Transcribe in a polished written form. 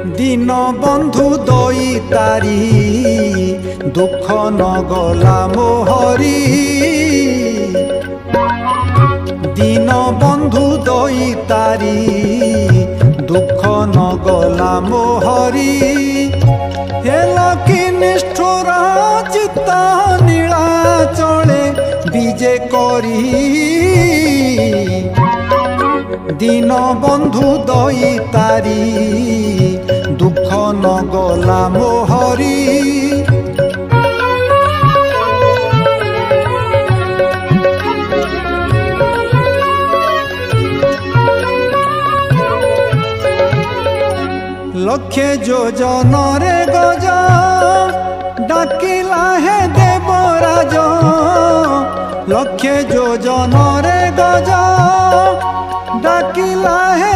दिन बंधु दई तारी दुख न गला मोहरी। दिन बंधु दई तारी दुख न गला मोहरी। हेल कि निष्ठुर चित्ता नीला चले विजे करी। दिन बंधु दई तारी दुख न गला मोहरी। लक्षे योजन रे गज डाकिला हे देवराज। लक्षे योजन रे गज डाकिला हे